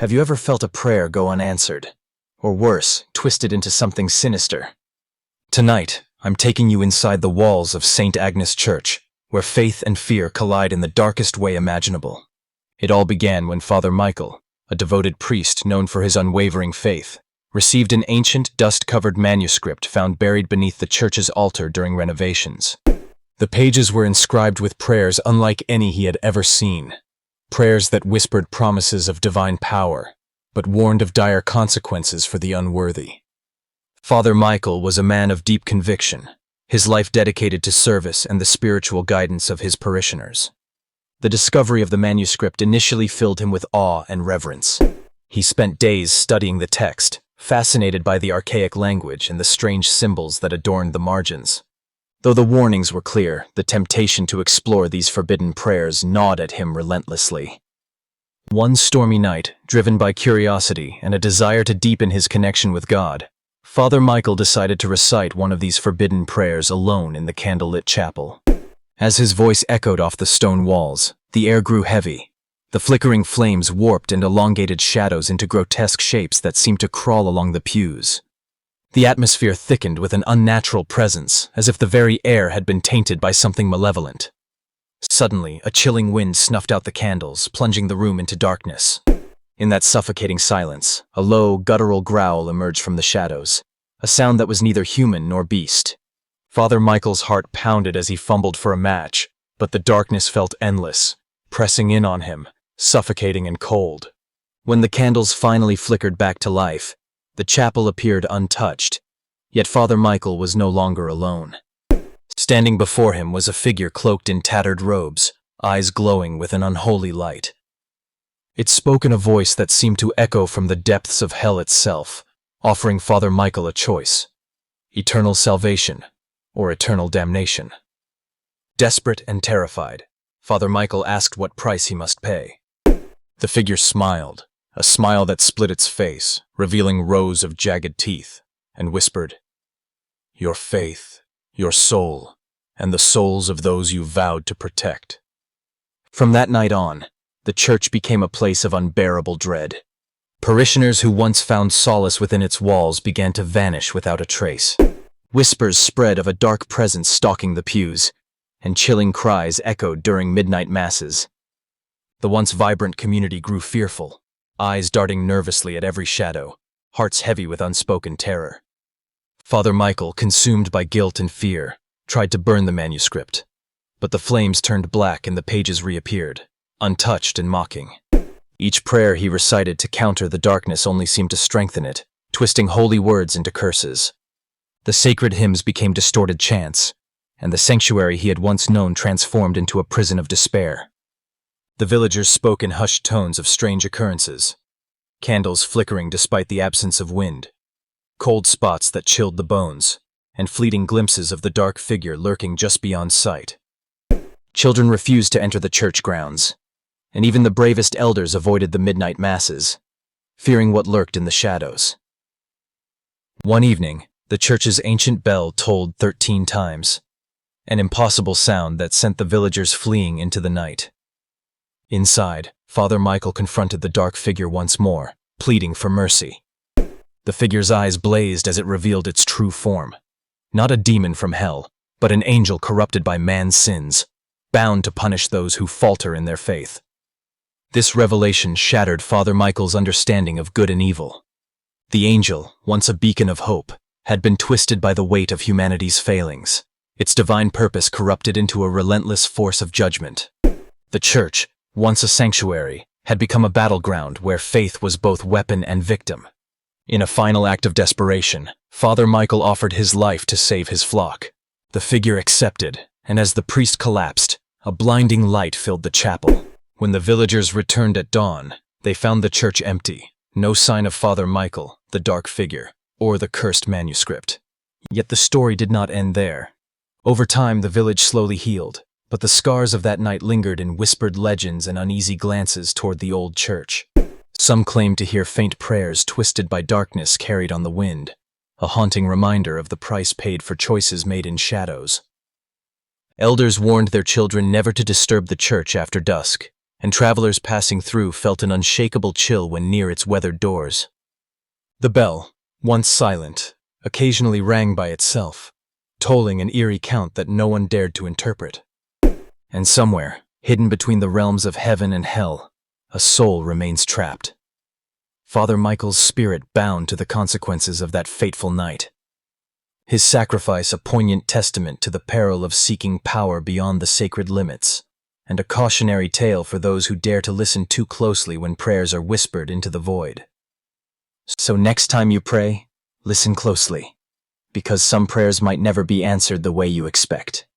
Have you ever felt a prayer go unanswered? Or worse, twisted into something sinister? Tonight, I'm taking you inside the walls of Saint Agnes Church, where faith and fear collide in the darkest way imaginable. It all began when Father Michael, a devoted priest known for his unwavering faith, received an ancient, dust-covered manuscript found buried beneath the church's altar during renovations. The pages were inscribed with prayers unlike any he had ever seen. Prayers that whispered promises of divine power, but warned of dire consequences for the unworthy. Father Michael was a man of deep conviction, his life dedicated to service and the spiritual guidance of his parishioners. The discovery of the manuscript initially filled him with awe and reverence. He spent days studying the text, fascinated by the archaic language and the strange symbols that adorned the margins. Though the warnings were clear, the temptation to explore these forbidden prayers gnawed at him relentlessly. One stormy night, driven by curiosity and a desire to deepen his connection with God, Father Michael decided to recite one of these forbidden prayers alone in the candlelit chapel. As his voice echoed off the stone walls, the air grew heavy. The flickering flames warped and elongated shadows into grotesque shapes that seemed to crawl along the pews. The atmosphere thickened with an unnatural presence, as if the very air had been tainted by something malevolent. Suddenly, a chilling wind snuffed out the candles, plunging the room into darkness. In that suffocating silence, a low, guttural growl emerged from the shadows, a sound that was neither human nor beast. Father Michael's heart pounded as he fumbled for a match, but the darkness felt endless, pressing in on him, suffocating and cold. When the candles finally flickered back to life, the chapel appeared untouched, yet Father Michael was no longer alone. Standing before him was a figure cloaked in tattered robes, eyes glowing with an unholy light. It spoke in a voice that seemed to echo from the depths of hell itself, offering Father Michael a choice: eternal salvation or eternal damnation. Desperate and terrified, Father Michael asked what price he must pay. The figure smiled, a smile that split its face, revealing rows of jagged teeth, and whispered, "Your faith, your soul, and the souls of those you vowed to protect." From that night on, the church became a place of unbearable dread. Parishioners who once found solace within its walls began to vanish without a trace. Whispers spread of a dark presence stalking the pews, and chilling cries echoed during midnight masses. The once vibrant community grew fearful, eyes darting nervously at every shadow, hearts heavy with unspoken terror. Father Michael, consumed by guilt and fear, tried to burn the manuscript, but the flames turned black and the pages reappeared, untouched and mocking. Each prayer he recited to counter the darkness only seemed to strengthen it, twisting holy words into curses. The sacred hymns became distorted chants, and the sanctuary he had once known transformed into a prison of despair. The villagers spoke in hushed tones of strange occurrences, candles flickering despite the absence of wind, cold spots that chilled the bones, and fleeting glimpses of the dark figure lurking just beyond sight. Children refused to enter the church grounds, and even the bravest elders avoided the midnight masses, fearing what lurked in the shadows. One evening, the church's ancient bell tolled 13 times, an impossible sound that sent the villagers fleeing into the night. Inside, Father Michael confronted the dark figure once more, pleading for mercy. The figure's eyes blazed as it revealed its true form. Not a demon from hell, but an angel corrupted by man's sins, bound to punish those who falter in their faith. This revelation shattered Father Michael's understanding of good and evil. The angel, once a beacon of hope, had been twisted by the weight of humanity's failings, its divine purpose corrupted into a relentless force of judgment. The church, once a sanctuary, had become a battleground where faith was both weapon and victim. In a final act of desperation, Father Michael offered his life to save his flock. The figure accepted, and as the priest collapsed, a blinding light filled the chapel. When the villagers returned at dawn, they found the church empty, no sign of Father Michael, the dark figure, or the cursed manuscript. Yet the story did not end there. Over time, the village slowly healed, but the scars of that night lingered in whispered legends and uneasy glances toward the old church. Some claimed to hear faint prayers twisted by darkness carried on the wind, a haunting reminder of the price paid for choices made in shadows. Elders warned their children never to disturb the church after dusk, and travelers passing through felt an unshakable chill when near its weathered doors. The bell, once silent, occasionally rang by itself, tolling an eerie count that no one dared to interpret. And somewhere, hidden between the realms of heaven and hell, a soul remains trapped. Father Michael's spirit bound to the consequences of that fateful night. His sacrifice a poignant testament to the peril of seeking power beyond the sacred limits, and a cautionary tale for those who dare to listen too closely when prayers are whispered into the void. So next time you pray, listen closely, because some prayers might never be answered the way you expect.